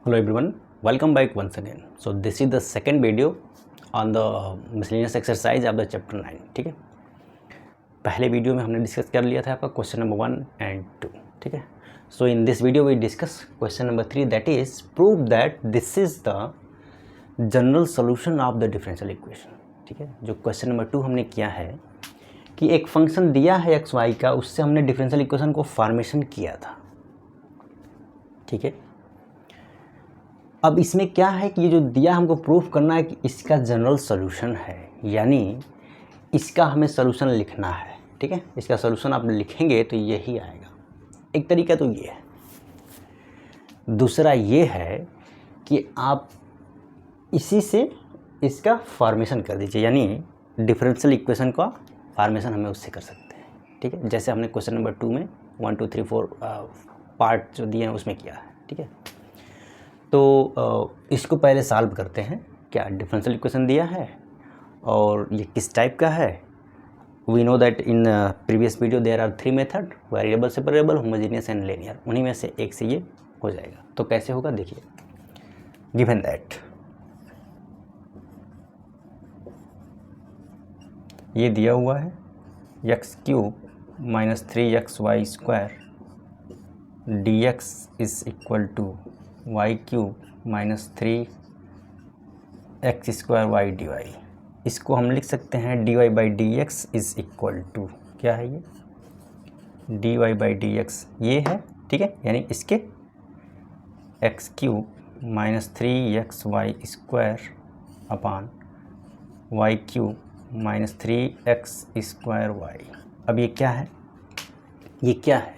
Hello everyone, welcome back once again. So this is the second video on the miscellaneous exercise of the chapter 9. ठीक है, पहले video में हमने discuss कर लिया था आपका क्वेश्चन नंबर 1 and 2. ठीक है, so in this video we discuss question number 3, that is prove that this is the general solution of the differential equation. ठीक है, जो क्वेश्चन नंबर 2 हमने किया है कि एक फंक्शन दिया है एक्स वाई का, उससे हमने डिफरेंशियल इक्वेशन को फॉर्मेशन किया था. ठीक है, अब इसमें क्या है कि ये जो दिया हमको प्रूफ करना है कि इसका जनरल सॉल्यूशन है, यानी इसका हमें सॉल्यूशन लिखना है. ठीक है, इसका सॉल्यूशन आप लिखेंगे तो यही आएगा. एक तरीका तो ये है. दूसरा ये है कि आप इसी से इसका फॉर्मेशन कर दीजिए, यानी डिफरेंशियल इक्वेशन का फॉर्मेशन हमें उससे कर सकते हैं. ठीक है, जैसे हमने क्वेश्चन नंबर 2 में 1 2 3 4 पार्ट जो दिए हैं उसमें किया है. ठीक है, तो इसको पहले सॉल्व करते हैं. क्या डिफरेंशियल इक्वेशन दिया है और ये किस टाइप का है. We know that in previous video there are 3 method, variable, separable, homogeneous and linear. उन्हीं में से एक से ये हो जाएगा. तो कैसे होगा देखिए. गिवन दैट ये दिया हुआ है x³ minus 3xy² dx is equal to y³ minus 3x² dy. इसको हम लिख सकते हैं dy by dx is equal to, क्या है ये, dy बाई dx ये है. ठीक है, यानी इसके x³ माइनस 3xy² अपान y³ माइनस 3x² अब ये क्या है, ये क्या है.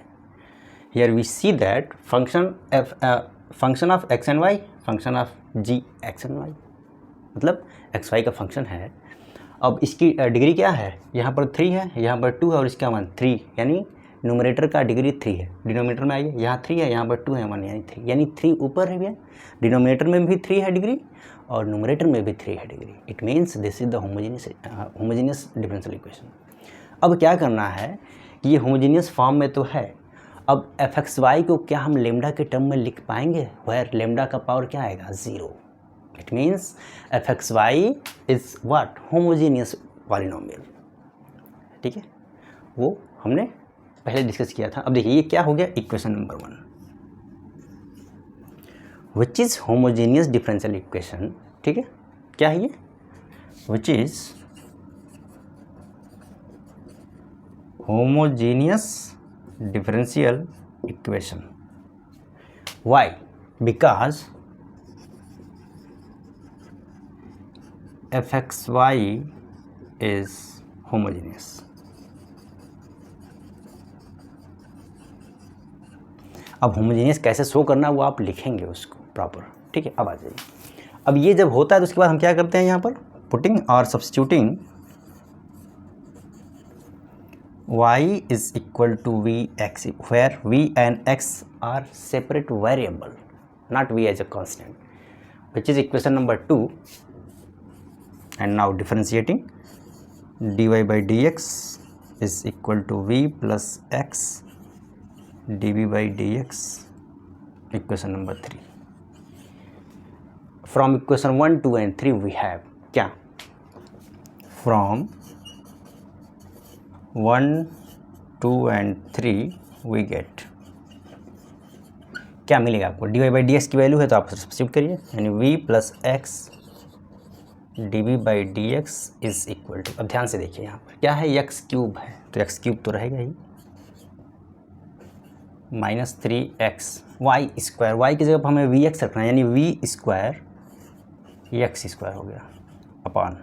Here we see that function of x and y, function of g x and y, मतलब एक्स वाई का फंक्शन है. अब इसकी डिग्री क्या है, यहाँ पर 3 है, यहाँ पर 2 है और इसका 1 3, यानी न्यूमरेटर का डिग्री 3 है. डिनोमिनेटर में आइए, यहाँ 3 है, यहाँ पर 2 है, 1 यानी 3, यानी 3 ऊपर है भैया. डिनोमिनेटर में भी 3 है डिग्री और न्यूमरेटर में भी 3 है degree. It means this is the homogeneous differential equation. अब क्या करना है कि ये होमोजेनियस फॉर्म में तो है. अब एफ एक्स वाई को क्या हम लेमडा के टर्म में लिख पाएंगे, वेयर लेमडा का पावर क्या आएगा, 0. It means f x y is what, homogeneous polynomial. ठीक है, वो हमने पहले डिस्कस किया था. अब देखिए ये क्या हो गया, equation number 1 which is homogeneous differential equation. ठीक है, क्या है ये, which is homogeneous differential equation. Why, because f x y is homogeneous. अब होमोजेनियस कैसे शो करना है वो आप लिखेंगे उसको प्रॉपर. ठीक है, अब आ जाइए. अब ये जब होता है तो उसके बाद हम क्या करते हैं, यहाँ पर पुटिंग और substituting y is equal to v x, where v and x are separate variable, not v as a constant, which is equation number 2. and now differentiating dy by dx is equal to v plus x dv by dx, equation number 3. From equation 1 2 and 3 we have क्या, from 1 2 and 3 we get क्या मिलेगा आपको, dy by dx की value है तो आप substitute करिए, यानी v plus x dv by d x is equal to. अब ध्यान से देखिए यहाँ पर क्या है, x³ है तो x³ तो रहेगा ही, माइनस 3xy², y की जगह पर हमें vx रखना है, यानी v² x² हो गया upon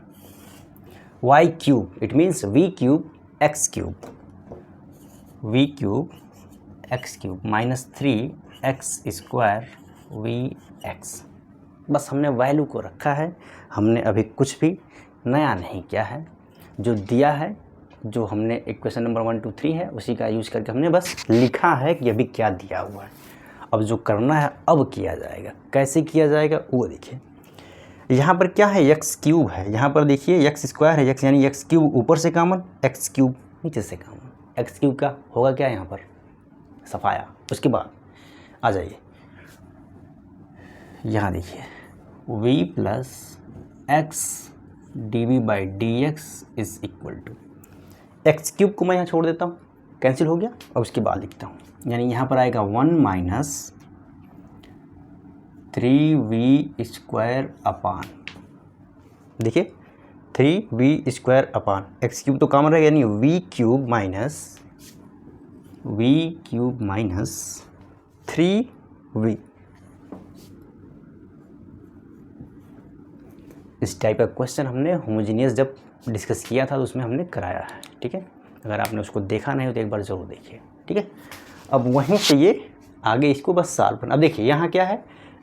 y³. It means v³ x³ x³ minus 3x² vx. बस हमने वैल्यू को रखा है, हमने अभी कुछ भी नया नहीं किया है. जो दिया है, जो हमने इक्वेशन नंबर 1 2 3 है उसी का यूज़ करके हमने बस लिखा है कि अभी क्या दिया हुआ है. अब जो करना है अब किया जाएगा. कैसे किया जाएगा वो देखिए. यहाँ पर क्या है, x³ है, यहाँ पर देखिए x² है, x यानी x³ ऊपर से कॉमन, x³ नीचे से कॉमन. x³ का होगा क्या यहाँ पर, सफाया. उसके बाद आ जाइए, यहाँ देखिए v plus x d v by d x is equal to x cube को मैं यहाँ छोड़ देता हूँ, कैंसिल हो गया। अब उसके बाद लिखता हूँ, यानी यहाँ पर आएगा 1 माइनस 3v स्क्वायर अपान, देखिए 3v square upon x cube तो कॉमन रहेगा, यानी v क्यूब माइनस 3v। इस टाइप का क्वेश्चन हमने होमोजीनियस जब डिस्कस किया था तो उसमें हमने कराया है, ठीक है। अगर आपने उसको देखा नहीं हो तो एक बार ज़रूर देखिए, ठीक है। अब वहीं से ये आगे इसको बस सॉल्व करना। अब देखिए यहाँ क्या है,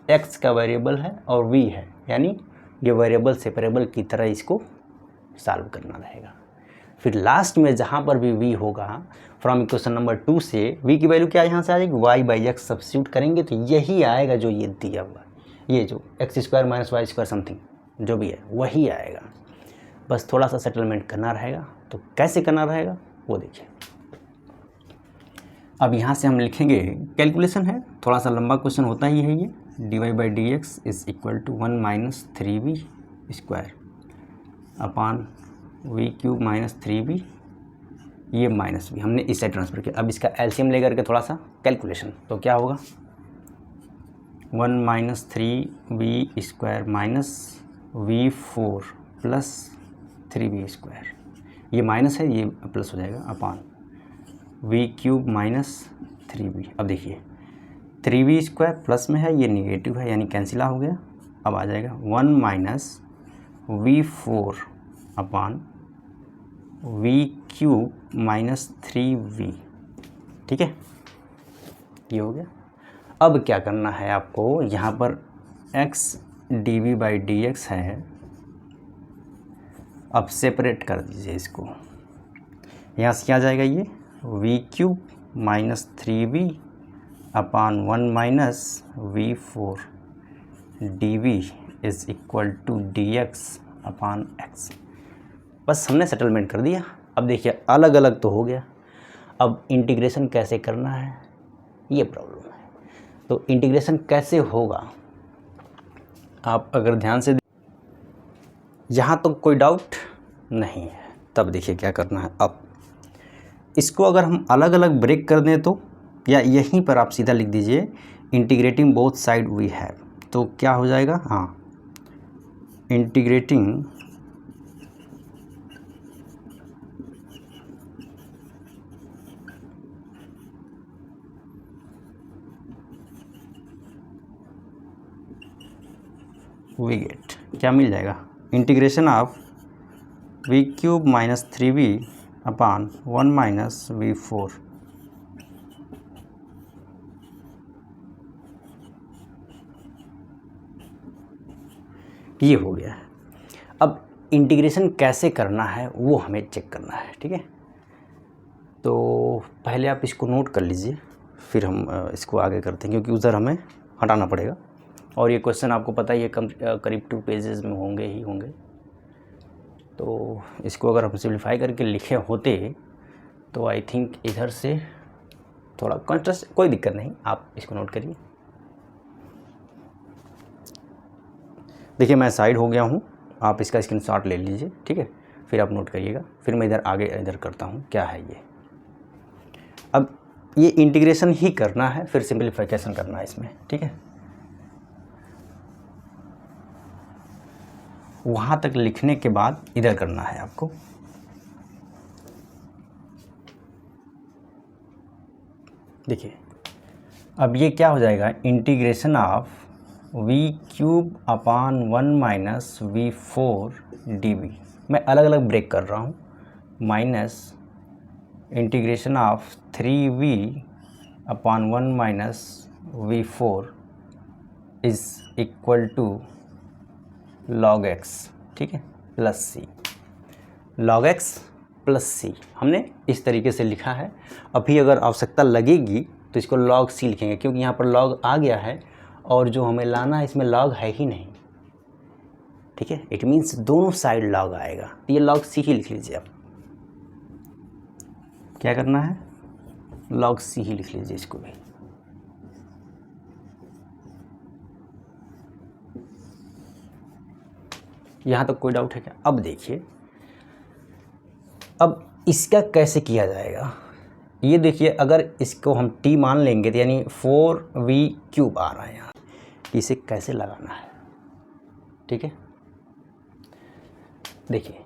x का वेरिएबल है और v है, यानी ये वेरिएबल सेपरेबल की तरह इसको सॉल्व करना रहेगा। फिर लास्ट में जहाँ पर भी v होगा, फ्रॉम इक्वेशन नंबर 2 से v की वैल्यू क्या यहाँ से आ जाएगी, y बाई एक्स सब्स्टिट्यूट करेंगे तो यही आएगा जो ये दिया हुआ, ये जो x square minus y square something जो भी है वही आएगा। बस थोड़ा सा सेटलमेंट करना रहेगा। तो कैसे करना रहेगा वो देखिए। अब यहाँ से हम लिखेंगे, कैलकुलेशन है, थोड़ा सा लंबा क्वेश्चन होता ही है ये। D y by d x is equal to 1 minus 3v square upon v cube minus 3v, ये माइनस v हमने इस साइड ट्रांसफर किया। अब इसका एलसीएम लेकर के थोड़ा सा कैलकुलेशन, तो क्या होगा 1 minus 3v square minus v4 plus 3v square, ये माइनस है ये प्लस हो जाएगा अपान v क्यूब माइनस 3v। अब देखिए 3v स्क्वायर प्लस में है, ये निगेटिव है यानी कैंसिल हो गया। अब आ जाएगा 1 माइनस v4 अपान v क्यूब माइनस 3v, ठीक है, ये हो गया। अब क्या करना है आपको, यहाँ पर x d v by d x है, अब सेपरेट कर दीजिए इसको। यहाँ से क्या आ जाएगा, ये v cube minus 3v upon 1 minus v4 d v is equal to d x upon x. बस हमने सेटलमेंट कर दिया। अब देखिए अलग अलग तो हो गया, अब इंटीग्रेशन कैसे करना है ये प्रॉब्लम है। तो इंटीग्रेशन कैसे होगा आप अगर ध्यान से, यहाँ तो कोई डाउट नहीं है। तब देखिए क्या करना है, अब इसको अगर हम अलग अलग ब्रेक कर दें तो, या यहीं पर आप सीधा लिख दीजिए integrating both side we have, तो क्या हो जाएगा, हाँ इंटीग्रेटिंग वी गेट, क्या मिल जाएगा, integration of v cube minus 3v upon 1 minus v4, ये हो गया है। अब इंटीग्रेशन कैसे करना है वो हमें चेक करना है, ठीक है। तो पहले आप इसको नोट कर लीजिए, फिर हम इसको आगे करते हैं, क्योंकि उधर हमें हटाना पड़ेगा। और ये क्वेश्चन आपको पता ही है करीब 2 पेजेस में होंगे ही होंगे। तो इसको अगर हम सिम्प्लीफाई करके लिखे होते तो आई थिंक इधर से थोड़ा कॉन्ट्रास्ट, कोई दिक्कत नहीं, आप इसको नोट करिए। देखिए मैं साइड हो गया हूँ, आप इसका स्क्रीनशॉट ले लीजिए, ठीक है, फिर आप नोट करिएगा। फिर मैं इधर करता हूँ क्या है ये। अब ये इंटीग्रेशन ही करना है, फिर सिंप्लीफिकेशन करना है इसमें, ठीक है। वहाँ तक लिखने के बाद इधर करना है आपको। देखिए अब ये क्या हो जाएगा, integration of v cube upon 1 minus v4 dv, मैं अलग अलग ब्रेक कर रहा हूँ, minus integration of 3v upon 1 minus v4 is equal to log x, ठीक है, plus c, log x plus c हमने इस तरीके से लिखा है। अभी अगर आवश्यकता लगेगी तो इसको log c लिखेंगे, क्योंकि यहाँ पर log आ गया है और जो हमें लाना है इसमें log है ही नहीं, ठीक है। इट मीन्स दोनों साइड log आएगा, तो ये log c ही लिख लीजिए। आप क्या करना है, log c ही लिख लीजिए इसको भी। यहाँ तक कोई डाउट है क्या? अब देखिए, अब इसका कैसे किया जाएगा, ये देखिए, अगर इसको हम t मान लेंगे तो यानी 4v³ आ रहा है यहाँ, इसे कैसे लगाना है, ठीक है। देखिए,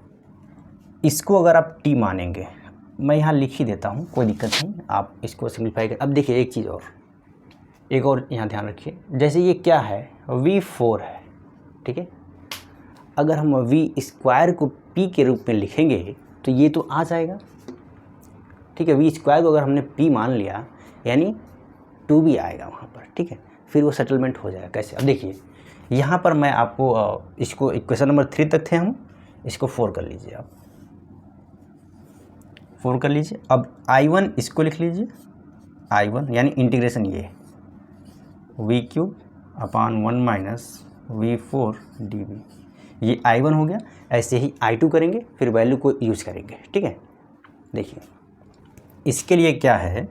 इसको अगर आप t मानेंगे, मैं यहाँ लिख ही देता हूँ, कोई दिक्कत नहीं, आप इसको सिंप्लीफाई कर। अब देखिए एक चीज़ और, एक और यहाँ ध्यान रखिए, जैसे ये क्या है, v4 है, ठीक है। अगर हम v² को p के रूप में लिखेंगे तो ये तो आ जाएगा, ठीक है। v² को अगर हमने p मान लिया यानी 2b आएगा वहाँ पर, ठीक है। फिर वो सेटलमेंट हो जाएगा। कैसे? अब देखिए, यहाँ पर मैं आपको इसको इक्वेशन नंबर 3 तक थे हम, इसको 4 कर लीजिए, आप 4 कर लीजिए। अब I1 इसको लिख लीजिए, I1 यानी इंटीग्रेशन ये v³ अपान 1 माइनस v4 dv, ये I1 हो गया। ऐसे ही I2 करेंगे, फिर वैल्यू को यूज करेंगे, ठीक है। देखिए, इसके लिए क्या है,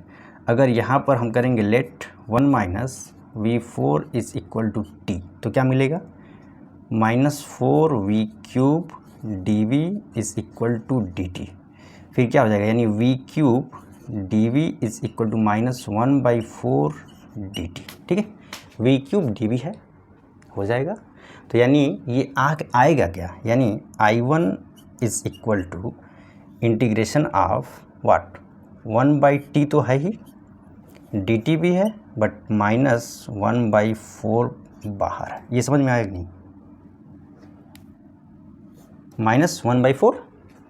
अगर यहाँ पर हम करेंगे let 1 minus v4 is equal to t, तो क्या मिलेगा, -4v³ dv is equal to dt। फिर क्या हो जाएगा, यानी v³ dv is equal to -1/4 dt, ठीक है। v³ dv है, हो जाएगा। तो यानी ये आएगा क्या, यानी I1 is equal to integration of what, 1/t तो है ही, dt भी है, बट -1/4 बाहर है। ये समझ में आएगा नहीं, -1/4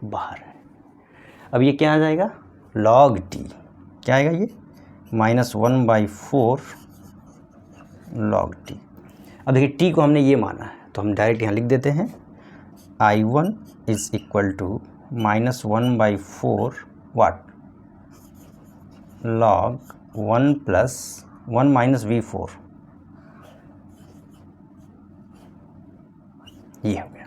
बाहर है। अब ये क्या आ जाएगा, log t, क्या आएगा ये, -1/4 log t। अब देखिए t को हमने ये माना है, तो हम डायरेक्ट यहाँ लिख देते हैं, I1 is equal to -1/4 what, log 1 plus 1 minus v4, ये हो गया,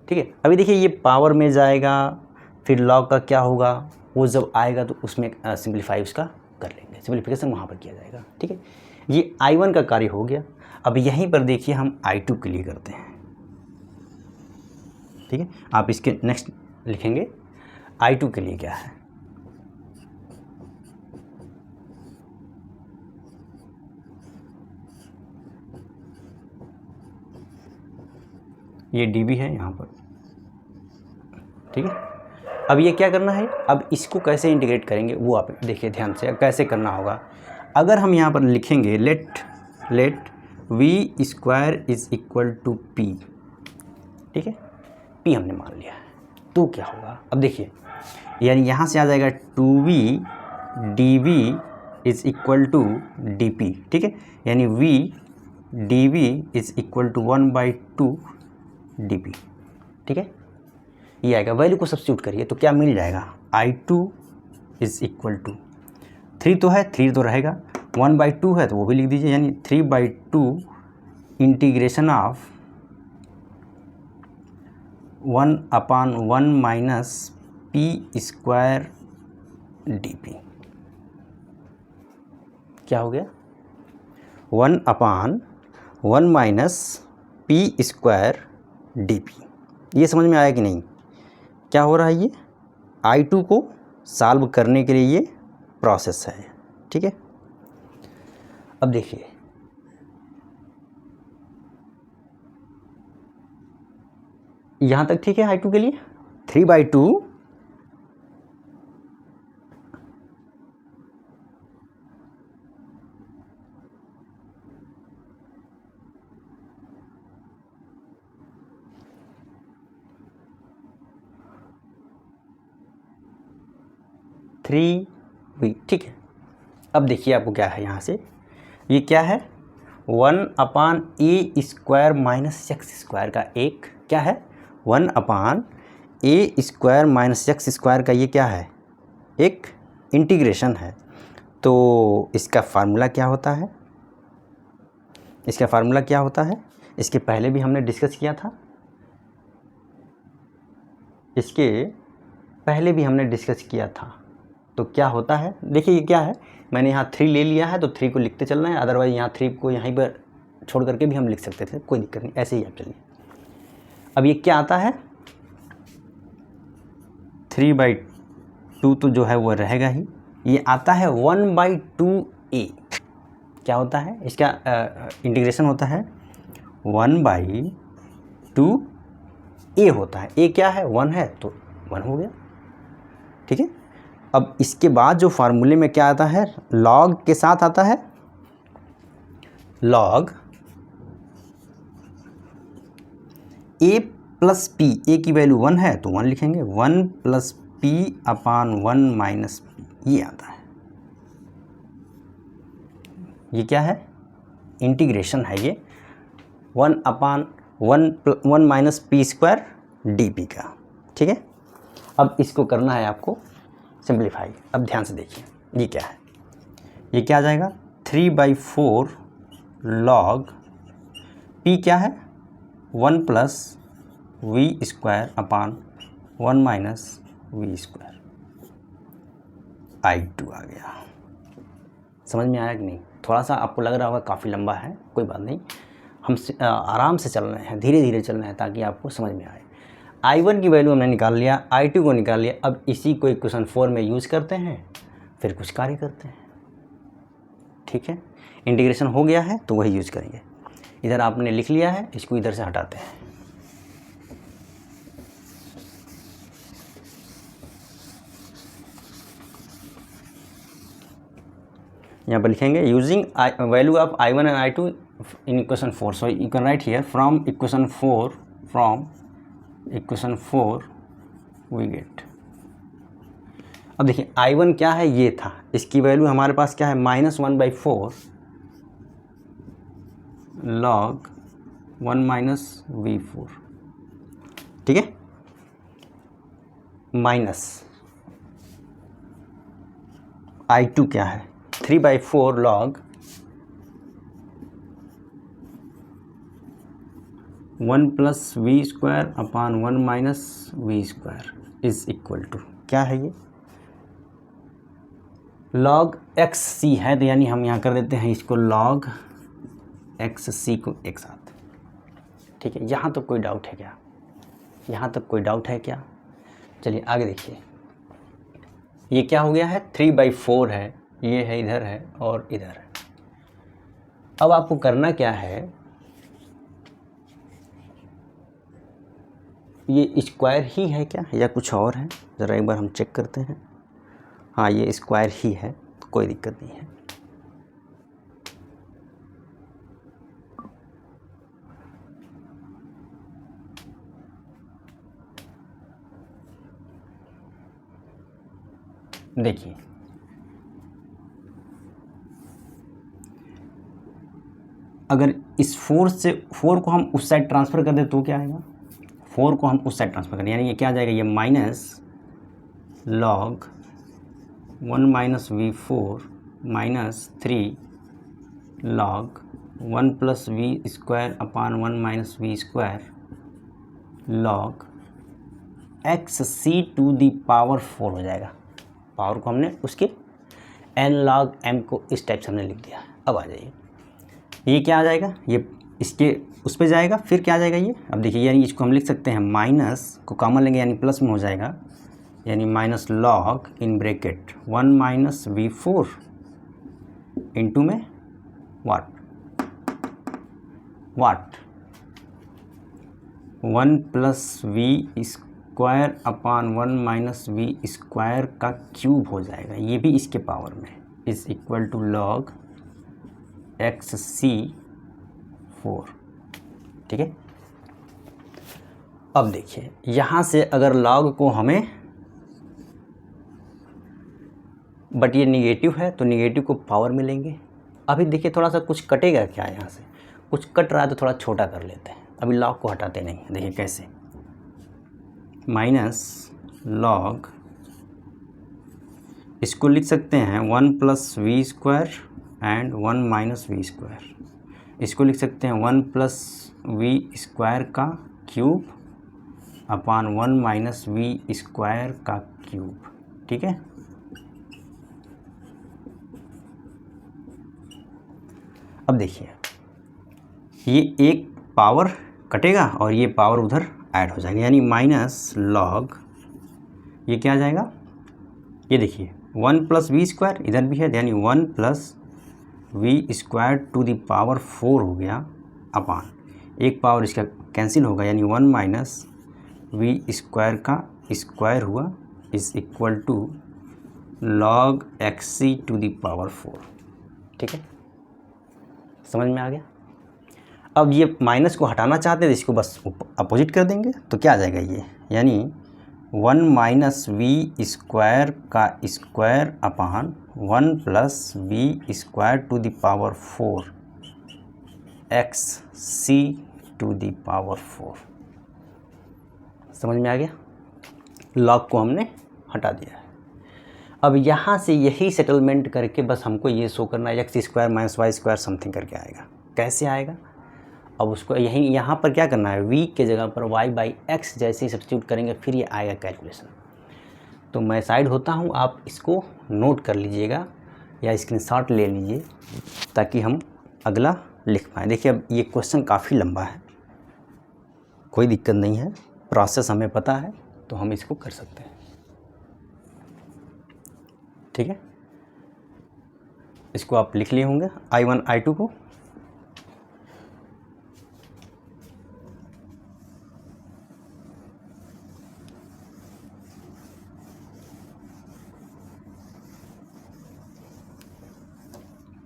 ठीक है। अभी देखिए ये पावर में जाएगा, फिर log का क्या होगा, वो जब आएगा तो उसमें सिंप्लीफाई उसका कर लेंगे, सिंप्लीफिकेशन वहाँ पर किया जाएगा, ठीक है। ये I1 का कार्य हो गया। अब यहीं पर देखिए हम I2 के लिए करते हैं, ठीक है। आप इसके नेक्स्ट लिखेंगे I2 के लिए क्या है, ये dB है यहाँ पर, ठीक है। अब ये क्या करना है, अब इसको कैसे इंटीग्रेट करेंगे वो आप देखिए ध्यान से, कैसे करना होगा। अगर हम यहाँ पर लिखेंगे let v² is equal to p, ठीक है, p हमने मान लिया है, तो क्या होगा, अब देखिए, यानी यहाँ से आ जाएगा 2v dv is equal to dp, ठीक है, यानी v dv is equal to 1/2 dp, ठीक है। ये आएगा, वैल्यू को सब्स्टिट्यूट करिए तो क्या मिल जाएगा, I2 इज इक्वल टू 3 तो है, 3 तो रहेगा, 1/2 है तो वो भी लिख दीजिए, यानी 3/2 integration of 1/1 minus p² dp, क्या हो गया, 1/1 माइनस p² dp। ये समझ में आया कि नहीं, क्या हो रहा है, ये I2 को सॉल्व करने के लिए ये प्रोसेस है, ठीक है। अब देखिए, यहाँ तक ठीक है। I2 के लिए 3/2 3v, ठीक है। अब देखिए आपको क्या है, यहाँ से ये क्या है, 1/a² माइनस x² का एक क्या है, 1/a² माइनस x² का ये क्या है, एक इंटीग्रेशन है। तो इसका फार्मूला क्या होता है, इसका फार्मूला क्या होता है, इसके पहले भी हमने डिस्कस किया था, इसके पहले भी हमने डिस्कस किया था। तो क्या होता है, देखिए ये क्या है, मैंने यहाँ 3 ले लिया है तो 3 को लिखते चलना है, अदरवाइज़ यहाँ 3 को यहीं पर छोड़ करके भी हम लिख सकते थे, कोई दिक्कत नहीं, ऐसे ही आप चलिए। अब ये क्या आता है, 3/2 तो जो है वो रहेगा ही, ये आता है 1/2a। क्या होता है इसका इंटीग्रेशन होता है 1/2a होता है। a क्या है, 1 है तो 1 हो गया, ठीक है। अब इसके बाद जो फार्मूले में क्या आता है, लॉग के साथ आता है, log a plus p, a की वैल्यू 1 है तो 1 लिखेंगे, 1 प्लस p अपान 1 माइनस p, ये आता है। ये क्या है, इंटीग्रेशन है ये 1 minus P square D P का, ठीक है। अब इसको करना है आपको सिंप्लीफाई। अब ध्यान से देखिए ये क्या है, ये क्या आ जाएगा 3/4 लॉग p क्या है 1 plus v square upon 1 minus v square, I2 आ गया। समझ में आया कि नहीं? थोड़ा सा आपको लग रहा होगा काफ़ी लंबा है, कोई बात नहीं, हम आराम से चल रहे हैं, धीरे धीरे चल रहे हैं ताकि आपको समझ में आए। I1 की वैल्यू हमने निकाल लिया, I2 को निकाल लिया। अब इसी को इक्वेशन 4 में यूज़ करते हैं, फिर कुछ कार्य करते हैं, ठीक है। इंटीग्रेशन हो गया है तो वही यूज़ करेंगे। इधर आपने लिख लिया है, इसको इधर से हटाते हैं। यहाँ पर लिखेंगे using value of I1 and I2 in equation 4, so you can write here from equation 4 we get. अब देखिए I1 क्या है, ये था, इसकी वैल्यू हमारे पास क्या है -1/4 लॉग 1 माइनस V4, ठीक है, माइनस I2 क्या है 3/4 log 1 plus v square upon 1 minus v square is equal to क्या है, ये लॉग एक्स सी है, तो यानी हम यहाँ कर देते हैं इसको लॉग एक्स सी को एक साथ, ठीक है। यहाँ तक कोई डाउट है क्या, यहाँ तक कोई डाउट है क्या? चलिए आगे देखिए, ये क्या हो गया है 3/4 है, ये है इधर है और इधर है। अब आपको करना क्या है, ये स्क्वायर ही है क्या या कुछ और है, ज़रा एक बार हम चेक करते हैं। हाँ ये स्क्वायर ही है तो कोई दिक्कत नहीं है। देखिए अगर इस 4 को हम उस साइड ट्रांसफ़र कर दें तो क्या आएगा, 4 को हम उस साइड ट्रांसफ़र करें, यानी ये क्या आ जाएगा, ये minus log 1 minus V4 minus 3 log 1 plus v square upon 1 minus v square log x c to the power 4 हो जाएगा। पावर को हमने उसके n log m को इस टाइप से हमने लिख दिया। अब आ जाइए, ये क्या आ जाएगा, ये इसके उस पर जाएगा, फिर क्या आ जाएगा ये, अब देखिए यानी इसको हम लिख सकते हैं माइनस को कॉमन लेंगे यानी प्लस में हो जाएगा, यानी minus log in bracket 1 minus V4 into में वाट 1 plus v square upon 1 minus v square का क्यूब हो जाएगा, ये भी इसके पावर में, is equal to log x c 4, ठीक है। अब देखिए यहाँ से अगर लॉग को हमें, बट ये निगेटिव है तो निगेटिव को पावर में लेंगे। अभी देखिए थोड़ा सा कुछ कटेगा क्या, यहाँ से कुछ कट रहा है तो थोड़ा छोटा कर लेते हैं, अभी लॉग को हटाते नहीं, देखिए कैसे, माइनस लॉग, इसको लिख सकते हैं 1 plus v square and 1 minus v square, इसको लिख सकते हैं 1 प्लस वी स्क्वायर का cube upon 1 minus v square का क्यूब, ठीक है। अब देखिए ये एक पावर कटेगा और ये पावर उधर ऐड हो जाएगा, यानी माइनस लॉग, ये क्या आ जाएगा, ये देखिए 1 प्लस वी स्क्वायर इधर भी है, यानी 1 plus v square to the power 4 हो गया अपान, एक पावर इसका कैंसिल होगा, यानी 1 माइनस वी स्क्वायर का स्क्वायर हुआ is equal to log x c to the power 4। ठीक है, समझ में आ गया। अब ये माइनस को हटाना चाहते हैं तो इसको बस अपोजिट कर देंगे, तो क्या आ जाएगा ये, यानी 1 माइनस वी स्क्वायर का square upon 1 plus v square to the power 4 x c to the power 4। समझ में आ गया, लॉग को हमने हटा दिया है। अब यहाँ से यही सेटलमेंट करके बस हमको ये शो करना है x square minus y square something करके आएगा। कैसे आएगा, अब उसको यहीं यहाँ पर क्या करना है, v के जगह पर y बाई एक्स जैसे ही सब्स्टिट्यूट करेंगे फिर ये आएगा कैलकुलेशन। तो मैं साइड होता हूँ, आप इसको नोट कर लीजिएगा या स्क्रीनशॉट ले लीजिए ताकि हम अगला लिख पाएँ। देखिए अब ये क्वेश्चन काफ़ी लंबा है, कोई दिक्कत नहीं है, प्रोसेस हमें पता है तो हम इसको कर सकते हैं। ठीक है, इसको आप लिख लिए होंगे I1 I2 को।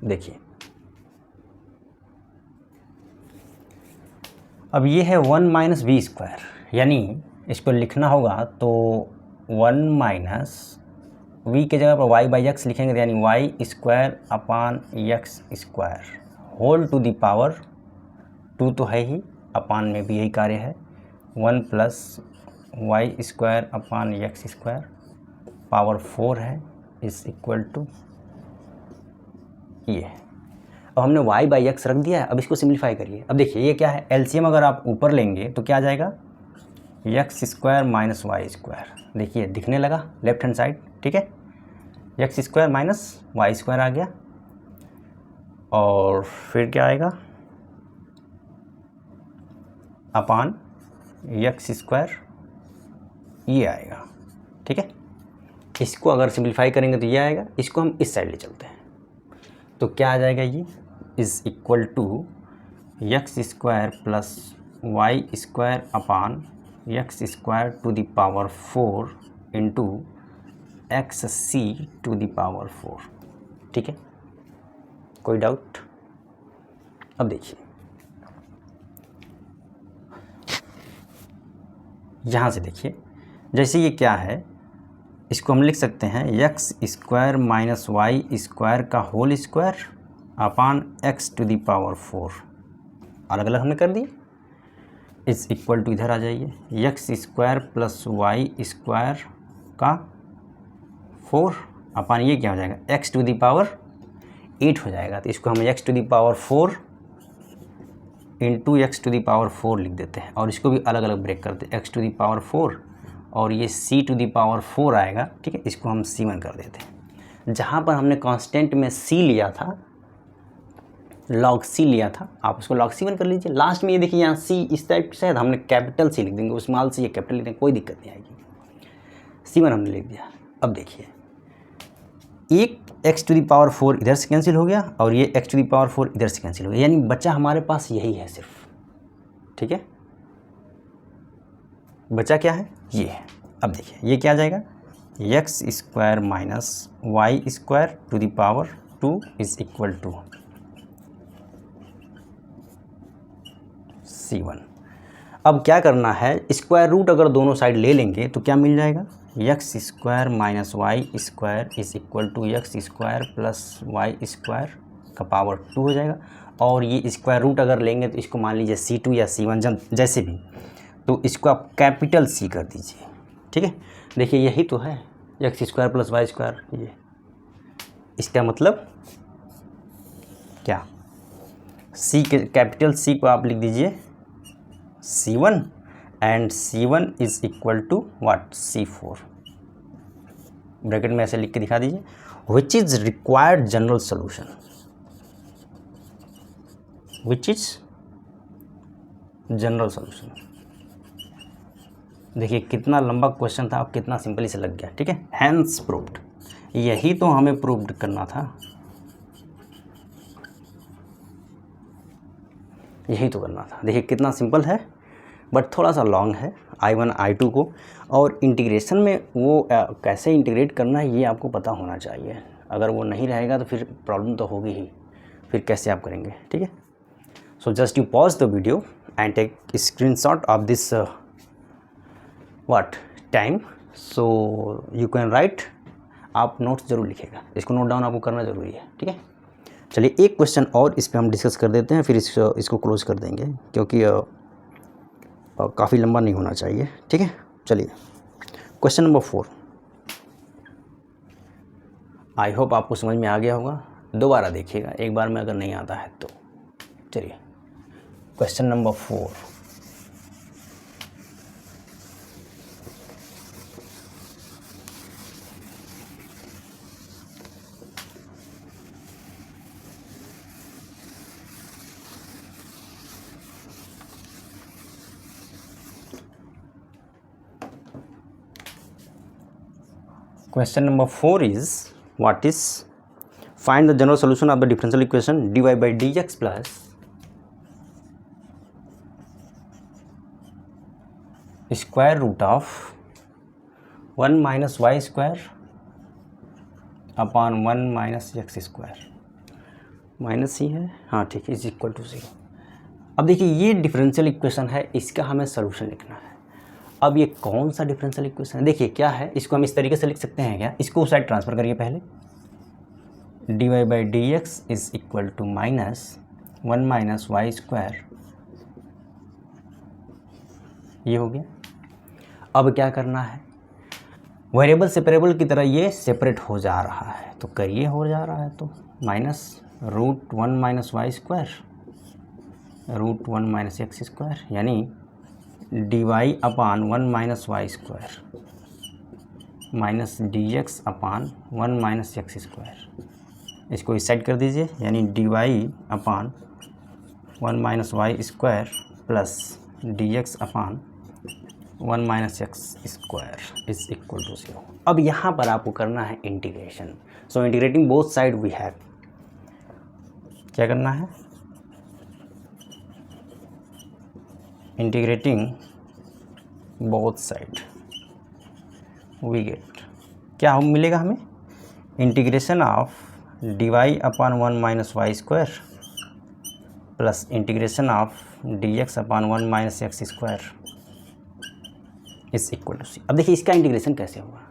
देखिए अब ये है 1 माइनस वी स्क्वायर, यानी इसको लिखना होगा तो 1 माइनस वी के जगह पर y बाई एक्स लिखेंगे, यानी y square upon x square whole to the power 2 तो है ही, अपान में भी यही कार्य है, 1 plus y square upon x square power 4 है इज इक्वल टू ये। अब हमने y बाई एक्स रख दिया है, अब इसको सिंप्लीफाई करिए। अब देखिए ये क्या है, एलसीएम अगर आप ऊपर लेंगे तो क्या आ जाएगा, x square minus y square. देखिए दिखने लगा लेफ्ट हैंड साइड, ठीक है, x square minus y square आ गया, और फिर क्या आएगा अपान एक्स स्क्वायर, ये आएगा। ठीक है, इसको अगर सिंप्लीफाई करेंगे तो ये आएगा, इसको हम इस साइड ले चलते हैं तो क्या आ जाएगा, ये is equal to x square plus y square upon x square to the power 4 into x c to the power 4। ठीक है, कोई डाउट। अब देखिए यहाँ से देखिए, जैसे ये क्या है, इसको हम लिख सकते हैं x square minus y square का whole square upon x to the power 4, अलग अलग हमने कर दिए, इज इक्वल टू इधर आ जाइए x square plus y square का 4 अपान ये क्या हो जाएगा एक्स टू द पावर 8 हो जाएगा। तो इसको हम x to the power 4 into x to the power 4 लिख देते हैं, और इसको भी अलग अलग ब्रेक करते हैं, एक्स टू द पावर 4 और ये c टू द पावर 4 आएगा। ठीक है, इसको हम c1 कर देते हैं। जहाँ पर हमने कांस्टेंट में c लिया था, log c लिया था, आप उसको log c1 कर लीजिए। लास्ट में ये देखिए यहाँ c इस टाइप से है, हमने कैपिटल c लिख देंगे, स्मॉल c या कैपिटल लिख देंगे, कोई दिक्कत नहीं आएगी। c1 हमने लिख दिया। अब देखिए एक x टू द पावर 4 इधर से कैंसिल हो गया और ये x टू द पावर 4 इधर से कैंसिल हो गया, यानी बचा हमारे पास यही है सिर्फ। ठीक है, बचा क्या है, ये है। अब देखिए ये क्या आ जाएगा, x square minus y square to the power 2 is equal to c1। अब क्या करना है, स्क्वायर रूट अगर दोनों साइड ले लेंगे तो क्या मिल जाएगा, x square minus y square is equal to x square plus y square का पावर 2 हो जाएगा। और ये स्क्वायर रूट अगर लेंगे तो इसको मान लीजिए c2 या c1 जैसे भी, तो इसको आप कैपिटल C कर दीजिए। ठीक है, देखिए यही तो है x square plus y square, ये इसका मतलब क्या, C के कैपिटल C को आप लिख दीजिए c1 and c1 is equal to what, c4। Bracket में ऐसे लिख के दिखा दीजिए, which is required general solution, which is general solution. देखिए कितना लंबा क्वेश्चन था और कितना सिंपली से लग गया, ठीक है। हैंस प्रूव्ड, यही तो हमें प्रूव्ड करना था, यही तो करना था। देखिए कितना सिंपल है, बट थोड़ा सा लॉन्ग है I1 I2 को, और इंटीग्रेशन में वो कैसे इंटीग्रेट करना है ये आपको पता होना चाहिए। अगर वो नहीं रहेगा तो फिर प्रॉब्लम तो होगी ही, फिर कैसे आप करेंगे, ठीक है। So just you pause the video and take screenshot of this what time, so you can write. आप नोट्स ज़रूर लिखेगा, इसको नोट डाउन आपको करना ज़रूरी है, ठीक है। चलिए एक क्वेश्चन और इस पर हम डिस्कस कर देते हैं, फिर इसको क्लोज कर देंगे, क्योंकि काफ़ी लंबा नहीं होना चाहिए, ठीक है। चलिए क्वेश्चन नंबर 4, आई होप आपको समझ में आ गया होगा। दोबारा देखिएगा एक बार में अगर नहीं आता है तो। चलिए question number 4, Question number 4 is, what is, find the general solution of the differential equation dy by dx plus square root of 1 minus y square upon 1 minus x square, minus ही है, हाँ ठीक है, इज इक्वल टू 0। अब देखिए ये differential equation है, इसका हमें सोल्यूशन लिखना है। अब ये कौन सा डिफरेंशियल इक्वेशन है, देखिए क्या है, इसको हम इस तरीके से लिख सकते हैं क्या, इसको उस साइड ट्रांसफ़र करिए पहले, dy by d x is equal to minus 1 minus y square, ये हो गया। अब क्या करना है, वेरिएबल सेपरेबल की तरह ये सेपरेट हो जा रहा है, तो करिए, हो जा रहा है तो minus root 1 minus y square root 1 minus x square, यानी d y upon 1 minus y square minus d x upon 1 minus x square. इसको इस साइड कर दीजिए, यानी d y upon 1 minus y square plus d x upon 1 minus x square is equal to 0। अब यहाँ पर आपको करना है integration. So integrating both side we have, क्या करना है, integrating both side we get, क्या हम मिलेगा हमें, integration of d y upon 1 minus y square plus integration of d x upon 1 minus x square is equal to c. अब देखिए इसका इंटीग्रेशन कैसे होगा,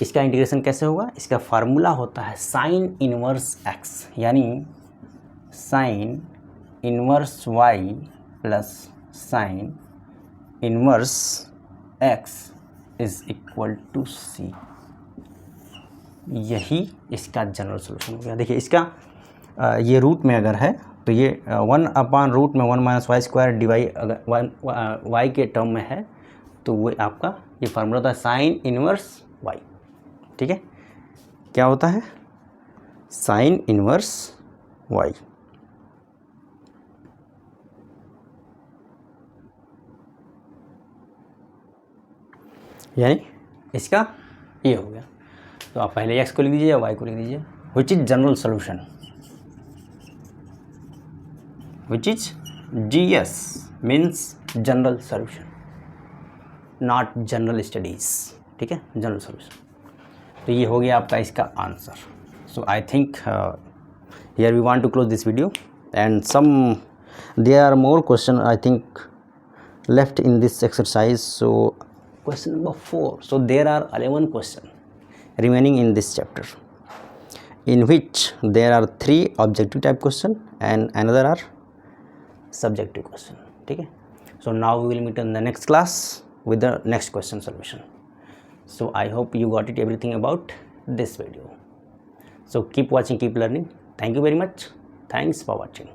इसका इंटीग्रेशन कैसे होगा, इसका फार्मूला होता है साइन इनवर्स एक्स, यानी sine inverse y plus sine inverse x is equal to c. यही इसका जनरल सोल्यूशन हो गया। देखिए इसका ये रूट में अगर है तो ये 1 अपान रूट में 1 minus y square d y, अगर वाई के टर्म में है तो वो आपका ये फार्मूला होता है साइन इनवर्स वाई, ठीक है। क्या होता है, साइन इनवर्स वाई, यानी इसका ये हो गया। तो आप पहले एक्स को लिख दीजिए या वाई को लिख दीजिए, which is general solution, which is GS means general solution, not general studies, ठीक है, जनरल सोल्यूशन। तो ये हो गया आपका इसका answer. So I think here we want to close this video and some there are more question I think left in this exercise. So question number 4, so there are 11 questions remaining in this chapter, in which there are 3 objective type question and another are subjective question, ठीक है। So now we will meet in the next class with the next question solution. So I hope you got it everything about this video. So keep watching, keep learning. Thank you very much. Thanks for watching.